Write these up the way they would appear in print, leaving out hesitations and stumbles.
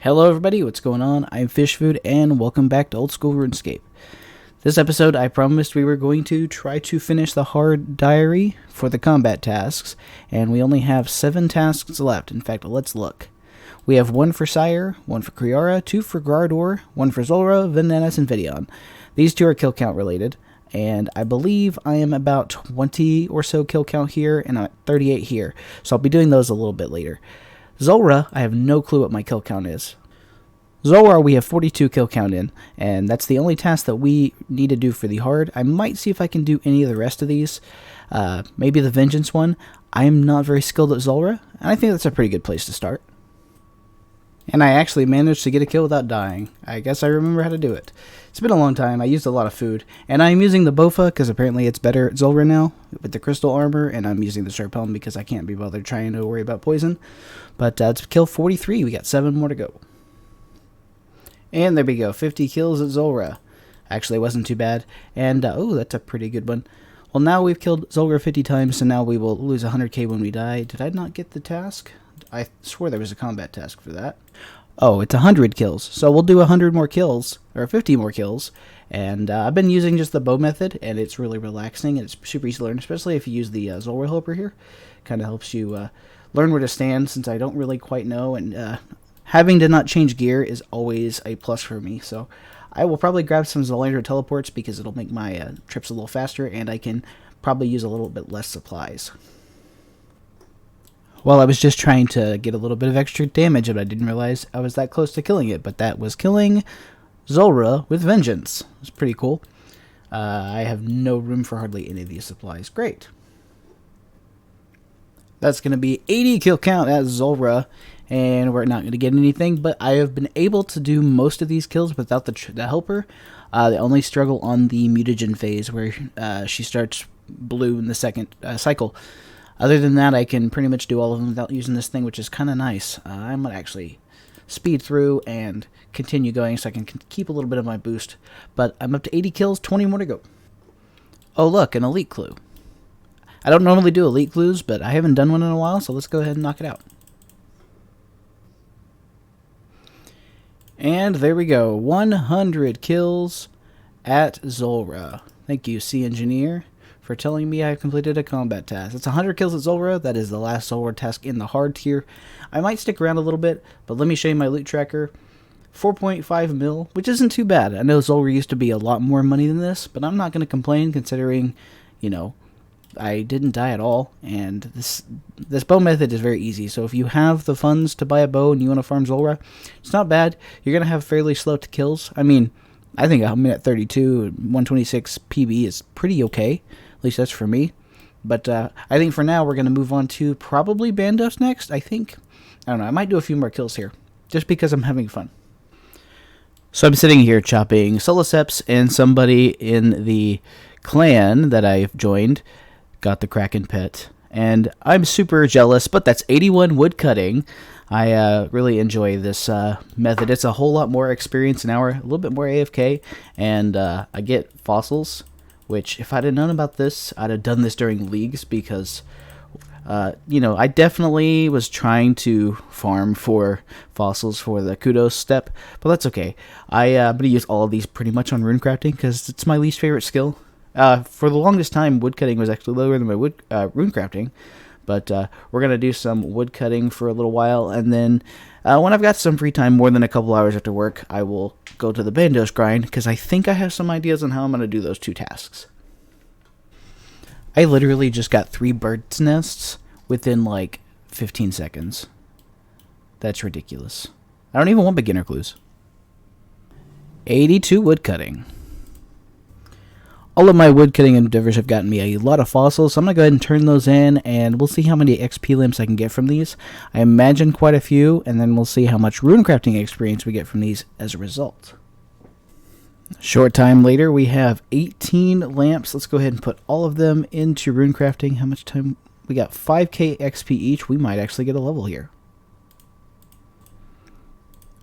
Hello everybody, what's going on? I'm Fish Food and welcome back to Old School RuneScape. This episode I promised we were going to try to finish the hard diary for the combat tasks, and we only have 7 tasks left. In fact, let's look. We have 1 for Sire, 1 for Kriara, 2 for Gardor, 1 for Zulrah, Venenas, and Vidion. These 2 are kill count related, and I believe I am about 20 or so kill count here, and I'm at 38 here, so I'll be doing those a little bit later. Zulrah, I have no clue what my kill count is. Zulrah, we have 42 kill count in, and that's the only task that we need to do for the hard. I might see if I can do any of the rest of these. Maybe the Vengeance one. I'm not very skilled at Zulrah, and I think that's a pretty good place to start. And I actually managed to get a kill without dying. I guess I remember how to do it. It's been a long time. I used a lot of food. And I'm using the Bofa because apparently it's better at Zulrah now with the crystal armor. And I'm using the Sharp Helm because I can't be bothered trying to worry about poison. But it's kill 43. We got 7 more to go. And there we go. 50 kills at Zulrah. Actually, it wasn't too bad. And, oh, that's a pretty good one. Well, now we've killed Zulrah 50 times, so now we will lose 100k when we die. Did I not get the task? I swore there was a combat task for that. Oh, it's 100 kills. So we'll do 100 more kills, or 50 more kills. And I've been using just the bow method, and it's really relaxing, and it's super easy to learn, especially if you use the Zulrah helper here. Kind of helps you learn where to stand, since I don't really quite know, and having to not change gear is always a plus for me. So I will probably grab some Zolandra teleports, because it'll make my trips a little faster, and I can probably use a little bit less supplies. Well, I was just trying to get a little bit of extra damage, but I didn't realize I was that close to killing it. But that was killing Zulrah with Vengeance. It was pretty cool. I have no room for hardly any of these supplies. Great. That's going to be 80 kill count at Zulrah, and we're not going to get anything. But I have been able to do most of these kills without the helper. The only struggle on the mutagen phase, where she starts blue in the second cycle. Other than that, I can pretty much do all of them without using this thing, which is kind of nice. I might actually speed through and continue going so I can keep a little bit of my boost. But I'm up to 80 kills, 20 more to go. Oh, look, an elite clue. I don't normally do elite clues, but I haven't done one in a while, so let's go ahead and knock it out. And there we go, 100 kills at Zulrah. Thank you, Sea Engineer, for telling me I've completed a combat task. It's 100 kills at Zulrah. That is the last Zulrah task in the hard tier. I might stick around a little bit, but let me show you my loot tracker. 4.5 mil, which isn't too bad. I know Zulrah used to be a lot more money than this, but I'm not going to complain considering, you know, I didn't die at all, and this bow method is very easy. So if you have the funds to buy a bow and you want to farm Zulrah, it's not bad. You're going to have fairly slow kills. I mean, I think I'm at 32, 126 PB is pretty okay. At least that's for me. But I think for now we're going to move on to probably Bandos next, I think. I don't know. I might do a few more kills here, just because I'm having fun. So I'm sitting here chopping Soloseps, and somebody in the clan that I've joined got the Kraken pet. And I'm super jealous, but that's 81 wood cutting. I really enjoy this method. It's a whole lot more experience an hour, a little bit more AFK, and I get fossils, which if I'd have known about this, I'd have done this during leagues, because, you know, I definitely was trying to farm for fossils for the kudos step, but that's okay. I'm going to use all of these pretty much on runecrafting, because it's my least favorite skill. For the longest time, woodcutting was actually lower than my runecrafting, but we're going to do some woodcutting for a little while, and then when I've got some free time, more than a couple hours after work, I will go to the Bandos grind, because I think I have some ideas on how I'm going to do those 2 tasks. I literally just got 3 bird's nests within like 15 seconds. That's ridiculous. I don't even want beginner clues. 82 woodcutting. All of my woodcutting endeavors have gotten me a lot of fossils, so I'm going to go ahead and turn those in, and we'll see how many XP limps I can get from these. I imagine quite a few, and then we'll see how much runecrafting experience we get from these as a result. Short time later, we have 18 lamps. Let's go ahead and put all of them into runecrafting. How much time? We got 5k XP each. We might actually get a level here.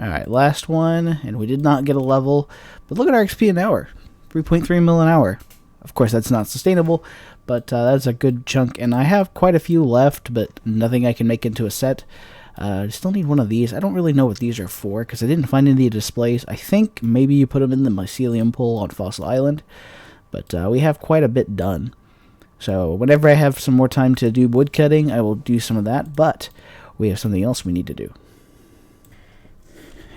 Alright, last one, and we did not get a level, but look at our XP an hour. 3.3 mil an hour. Of course, that's not sustainable, but that's a good chunk, and I have quite a few left, but nothing I can make into a set. I still need one of these. I don't really know what these are for because I didn't find any displays. I think maybe you put them in the mycelium pool on Fossil Island, but we have quite a bit done. So whenever I have some more time to do wood cutting, I will do some of that, but we have something else we need to do.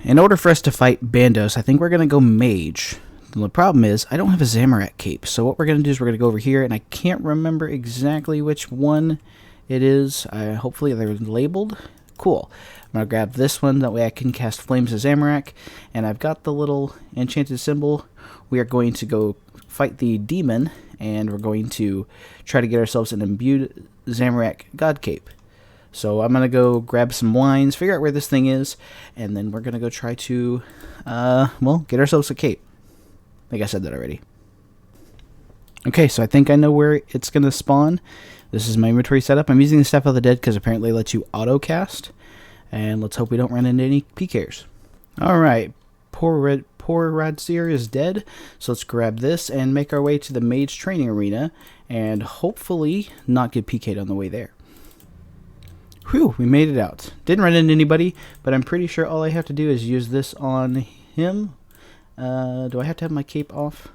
In order for us to fight Bandos, I think we're going to go Mage. The problem is, I don't have a Zamorak cape, so what we're going to do is we're going to go over here, and I can't remember exactly which one it is. Hopefully they're labeled. Cool. I'm going to grab this one, that way I can cast Flames of Zamorak, and I've got the little enchanted symbol. We are going to go fight the demon, and we're going to try to get ourselves an imbued Zamorak God cape. So I'm going to go grab some wines, figure out where this thing is, and then we're going to go try to, well, get ourselves a cape. I think I said that already. Okay, so I think I know where it's going to spawn. This is my inventory setup. I'm using the Staff of the Dead because apparently it lets you auto-cast. And let's hope we don't run into any PKers. Alright, poor Radseer is dead. So let's grab this and make our way to the Mage Training Arena. And hopefully not get PK'd on the way there. Whew, we made it out. Didn't run into anybody, but I'm pretty sure all I have to do is use this on him. Do I have to have my cape off?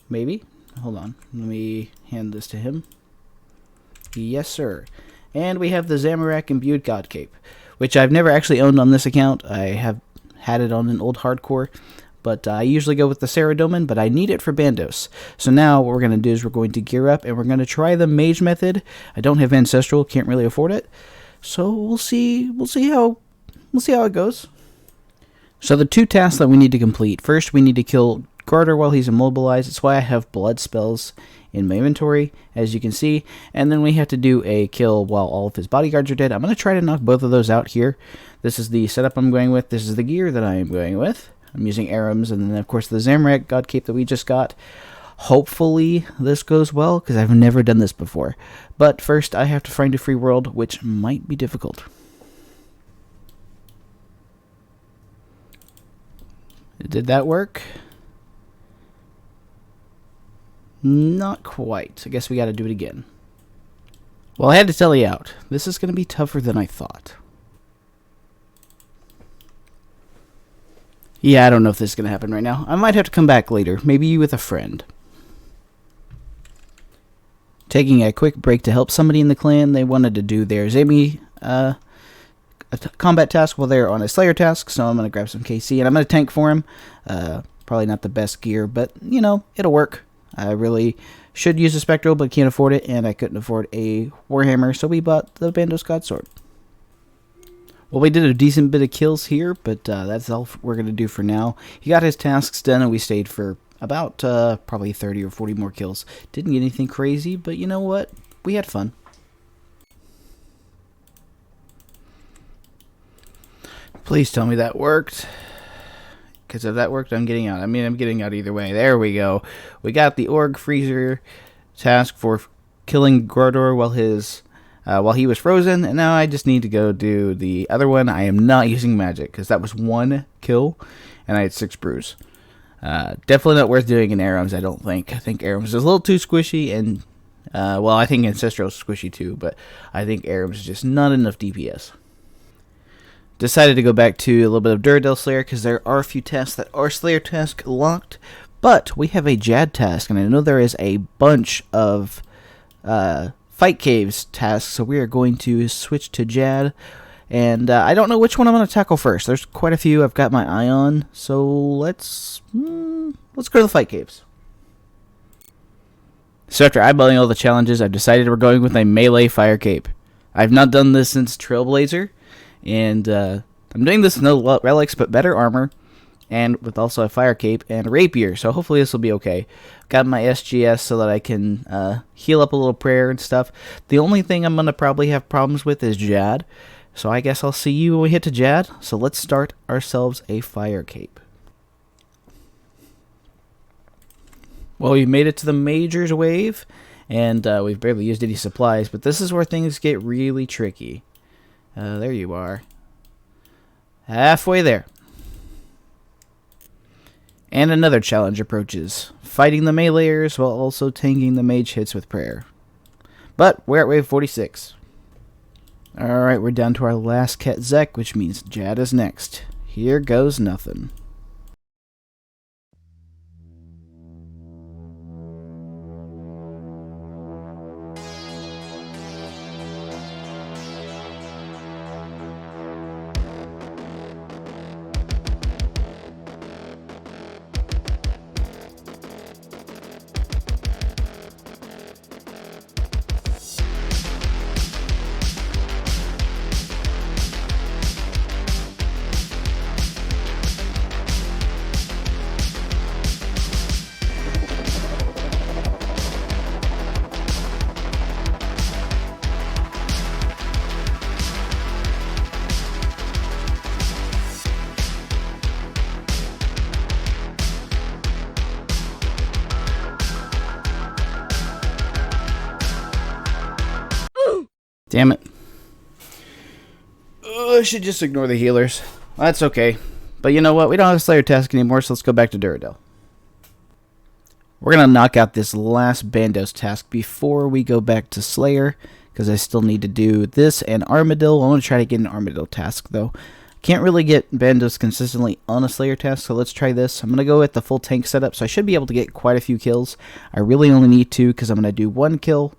Maybe. Hold on. Let me hand this to him. Yes, sir. And we have the Zamorak Imbued God Cape, which I've never actually owned on this account. I have had it on an old hardcore, but I usually go with the Saradomin, but I need it for Bandos. So now what we're going to do is we're going to gear up, and we're going to try the Mage method. I don't have Ancestral, can't really afford it. So we'll see how it goes. So the two tasks that we need to complete. First, we need to kill Garter while he's immobilized. That's why I have blood spells in my inventory, as you can see. And then we have to do a kill while all of his bodyguards are dead. I'm going to try to knock both of those out here. This is the setup I'm going with. This is the gear that I am going with. I'm using Arams, and then of course the Zamorak God Cape that we just got. Hopefully this goes well, because I've never done this before. But first, I have to find a free world, which might be difficult. Did that work? Not quite. I guess we got to do it again. Well, I had to tell you out. This is going to be tougher than I thought. Yeah, I don't know if this is going to happen right now. I might have to come back later, maybe with a friend. Taking a quick break to help somebody in the clan. They wanted to do their Zami combat task while they're on a Slayer task, so I'm going to grab some KC, and I'm going to tank for him. Probably not the best gear, but, you know, it'll work. I really should use a Spectral, but can't afford it, and I couldn't afford a Warhammer, so we bought the Bandos God Sword. Well, we did a decent bit of kills here, but that's all we're going to do for now. He got his tasks done, and we stayed for about probably 30 or 40 more kills. Didn't get anything crazy, but you know what? We had fun. Please tell me that worked. Because if that worked, I'm getting out. I mean, I'm getting out either way. There we go. We got the Org Freezer task for killing Gordor while he was frozen, and now I just need to go do the other one. I am not using magic, because that was 1 kill, and I had 6 brews. Definitely not worth doing in Arams, I don't think. I think Arams is a little too squishy, and, well, I think Ancestral is squishy too, but I think Arams is just not enough DPS. Decided to go back to a little bit of Duradel Slayer, because there are a few tasks that are Slayer task locked, but we have a Jad task, and I know there is a bunch of Fight Caves tasks, so we are going to switch to Jad. And I don't know which one I'm going to tackle first. There's quite a few I've got my eye on, so let's go to the Fight Caves. So after eyeballing all the challenges, I've decided we're going with a melee fire cape. I've not done this since Trailblazer, and I'm doing this with no relics but better armor, and with also a fire cape and a rapier, so hopefully this will be okay. Got my SGS so that I can heal up a little prayer and stuff. The only thing I'm going to probably have problems with is Jad, so I guess I'll see you when we hit to Jad. So let's start ourselves a fire cape. Well, we made it to the Majors wave, and we've barely used any supplies, but this is where things get really tricky. There you are. Halfway there. And another challenge approaches, fighting the meleeers while also tanking the mage hits with prayer. But we're at wave 46. Alright, we're down to our last Ket Zek, which means Jad is next. Here goes nothing. Damn it. I should just ignore the healers. That's okay. But you know what? We don't have a Slayer task anymore, so let's go back to Duradel. We're going to knock out this last Bandos task before we go back to Slayer, because I still need to do this and Armadil. I want to try to get an Armadil task, though. Can't really get Bandos consistently on a Slayer task, so let's try this. I'm going to go with the full tank setup, so I should be able to get quite a few kills. I really only need 2, because I'm going to do 1 kill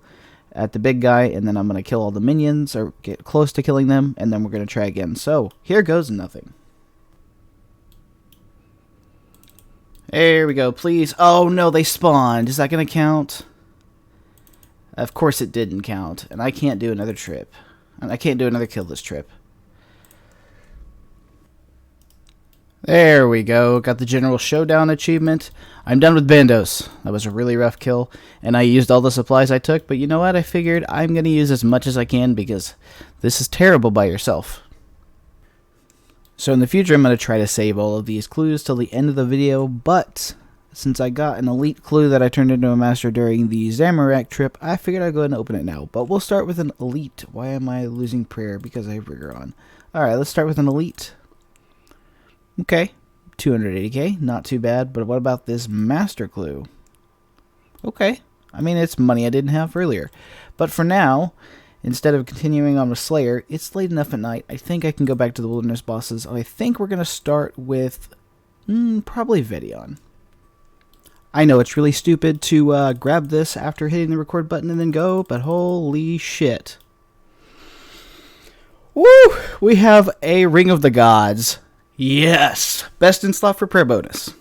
at the big guy, and then I'm going to kill all the minions, or get close to killing them, and then we're going to try again. So, here goes nothing. There we go, please. Oh no, they spawned. Is that going to count? Of course it didn't count, and I can't do another trip. And I can't do another kill this trip. There we go, got the General Showdown achievement. I'm done with Bandos. That was a really rough kill, and I used all the supplies I took, but you know what? I figured I'm going to use as much as I can because this is terrible by yourself. So in the future, I'm going to try to save all of these clues till the end of the video, but since I got an elite clue that I turned into a master during the Zamorak trip, I figured I'd go ahead and open it now. But we'll start with an elite. Why am I losing prayer? Because I have rigor on. Alright, let's start with an elite. Okay, 280k, not too bad, but what about this master clue? Okay, I mean, it's money I didn't have earlier. But for now, instead of continuing on with Slayer, it's late enough at night. I think I can go back to the wilderness bosses. I think we're going to start with probably Vedion. I know it's really stupid to grab this after hitting the record button and then go, but holy shit. Woo! We have a Ring of the Gods. Yes! Best in slot for prayer bonus.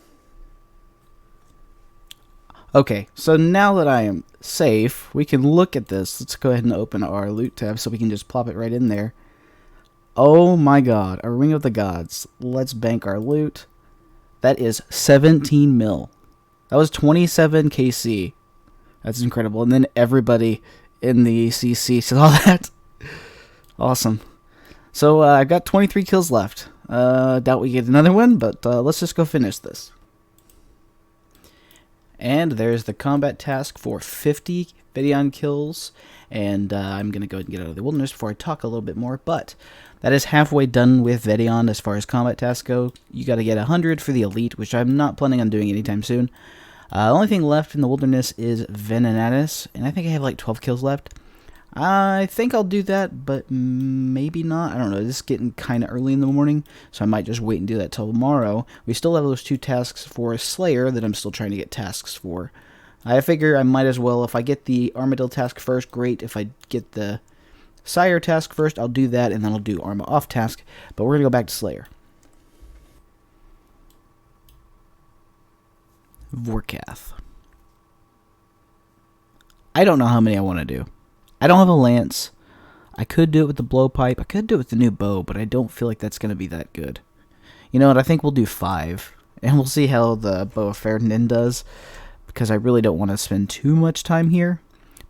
Okay, so now that I am safe, we can look at this. Let's go ahead and open our loot tab so we can just plop it right in there. Oh my god, a Ring of the Gods. Let's bank our loot. That is 17 mil. That was 27 KC. That's incredible. And then everybody in the CC saw that. Awesome. So I've got 23 kills left. Doubt we get another one, but let's just go finish this. And there's the combat task for 50 Vedion kills. And I'm going to go ahead and get out of the wilderness before I talk a little bit more. But that is halfway done with Vedion as far as combat tasks go. You got to get 100 for the elite, which I'm not planning on doing anytime soon. The only thing left in the wilderness is Venenatus, and I think I have like 12 kills left. I think I'll do that, but maybe not. I don't know. This is getting kind of early in the morning, so I might just wait and do that till tomorrow. We still have those 2 tasks for Slayer that I'm still trying to get tasks for. I figure I might as well, if I get the Armadil task first, great. If I get the Sire task first, I'll do that, and then I'll do Arma off task. But we're going to go back to Slayer. Vorkath. I don't know how many I want to do. I don't have a lance. I could do it with the blowpipe. I could do it with the new bow, but I don't feel like that's going to be that good. You know what? I think we'll do 5. And we'll see how the Bow of Ferdinand does. Because I really don't want to spend too much time here.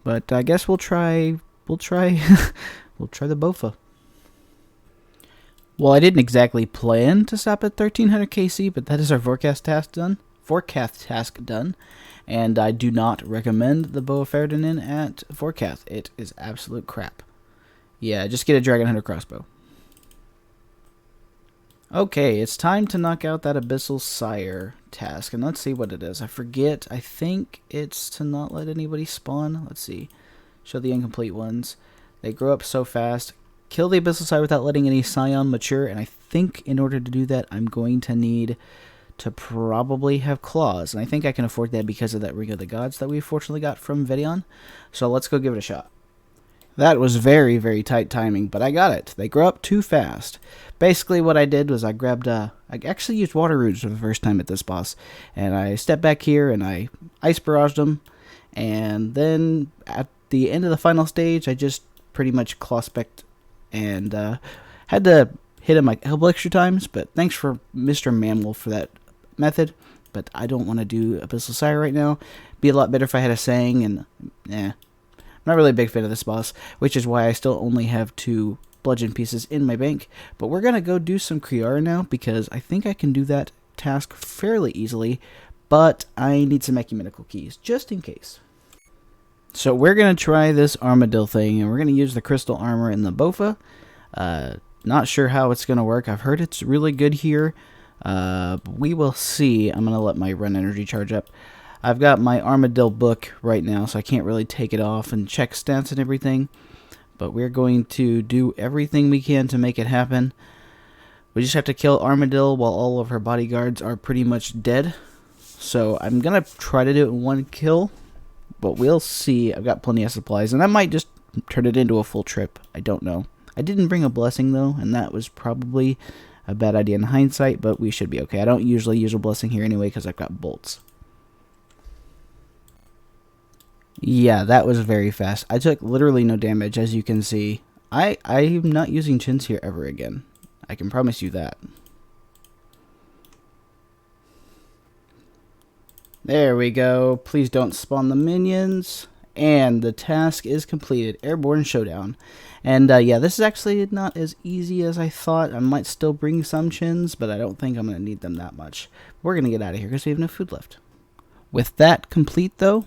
But I guess we'll try... we'll try the Bofa. Well, I didn't exactly plan to stop at 1300 KC, but that is our forecast task done. And I do not recommend the Bow of Ferdinand at Vorkath. It is absolute crap. Yeah, just get a Dragon Hunter crossbow. Okay, it's time to knock out that Abyssal Sire task, and let's see what it is. I forget. I think it's to not let anybody spawn. Let's see. Show the incomplete ones. They grow up so fast. Kill the Abyssal Sire without letting any Scion mature, and I think in order to do that, I'm going to need to probably have claws, and I think I can afford that because of that Ring of the Gods that we fortunately got from Videon. So let's go give it a shot. That was very, very tight timing, but I got it. They grow up too fast. Basically, what I did was I grabbed, I actually used Water Roots for the first time at this boss, and I stepped back here and I Ice Barraged them, and then at the end of the final stage, I just pretty much claw specced and had to hit him like a couple extra times, but thanks for Mr. Mammal for that method, but I don't want to do Abyssal Sire right now. Be a lot better if I had a Sang, and I'm not really a big fan of this boss, which is why I still only have 2 bludgeon pieces in my bank. But we're going to go do some Kriara now, because I think I can do that task fairly easily, but I need some ecumenical keys, just in case. So we're going to try this Armadillo thing, and we're going to use the crystal armor in the Bofa. Not sure how it's going to work. I've heard it's really good here. We will see. I'm going to let my run energy charge up. I've got my Armadillo book right now, so I can't really take it off and check stats and everything. But we're going to do everything we can to make it happen. We just have to kill Armadillo while all of her bodyguards are pretty much dead. So I'm going to try to do it in 1 kill, but we'll see. I've got plenty of supplies, and I might just turn it into a full trip. I don't know. I didn't bring a blessing, though, and that was probably a bad idea in hindsight, but we should be okay. I don't usually use a blessing here anyway because I've got bolts. Yeah, that was very fast. I took literally no damage, as you can see. I'm not using chins here ever again. I can promise you that. There we go. Please don't spawn the minions. And the task is completed. Airborne Showdown. And yeah, this is actually not as easy as I thought. I might still bring some chins, but I don't think I'm going to need them that much. We're going to get out of here because we have no food left. With that complete, though,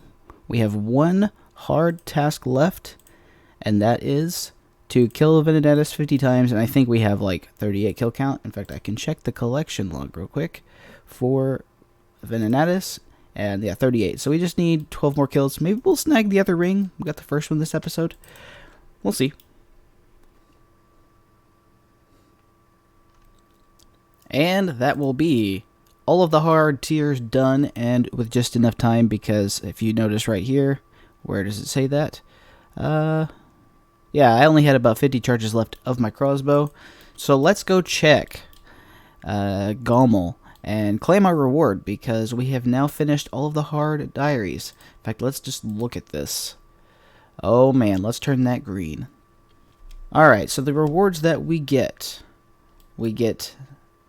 we have 1 hard task left, and that is to kill Venenatis 50 times, and I think we have like 38 kill count. In fact, I can check the collection log real quick for Venenatis, and yeah, 38. So we just need 12 more kills. Maybe we'll snag the other ring. We got the first one this episode. We'll see. And that will be all of the hard tiers done, and with just enough time, because if you notice right here, where does it say that? Yeah, I only had about 50 charges left of my crossbow. So let's go check Gommel and claim our reward, because we have now finished all of the hard diaries. In fact, let's just look at this. Oh man, let's turn that green. Alright, so the rewards that we get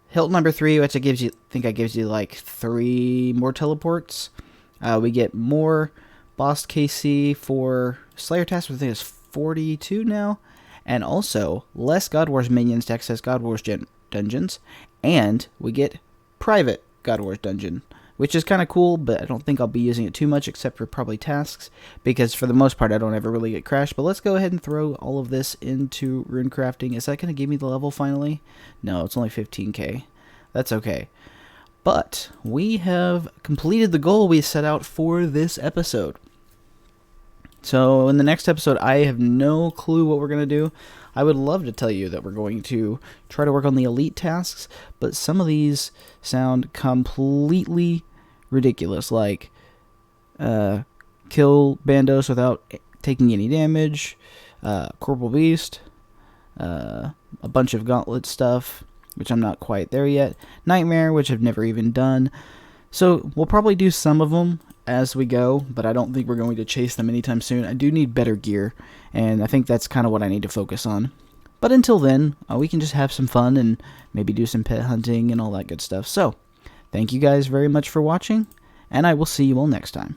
Hilt number 3, which gives you, I think that gives you like 3 more teleports. We get more boss KC for Slayer tasks, which I think is 42 now. And also, less God Wars minions to access God Wars dungeons. And we get private God Wars dungeon, which is kind of cool, but I don't think I'll be using it too much, except for probably tasks, because for the most part I don't ever really get crashed. But let's go ahead and throw all of this into rune crafting. Is that going to give me the level finally? No, it's only 15k. That's okay. But we have completed the goal we set out for this episode. So in the next episode, I have no clue what we're going to do. I would love to tell you that we're going to try to work on the elite tasks, but some of these sound completely ridiculous, like kill Bandos without taking any damage, Corporal Beast, a bunch of gauntlet stuff, which I'm not quite there yet, Nightmare, which I've never even done. So we'll probably do some of them as we go, but I don't think we're going to chase them anytime soon. I do need better gear, and I think that's kind of what I need to focus on. But until then, we can just have some fun and maybe do some pet hunting and all that good stuff. So, thank you guys very much for watching, and I will see you all next time.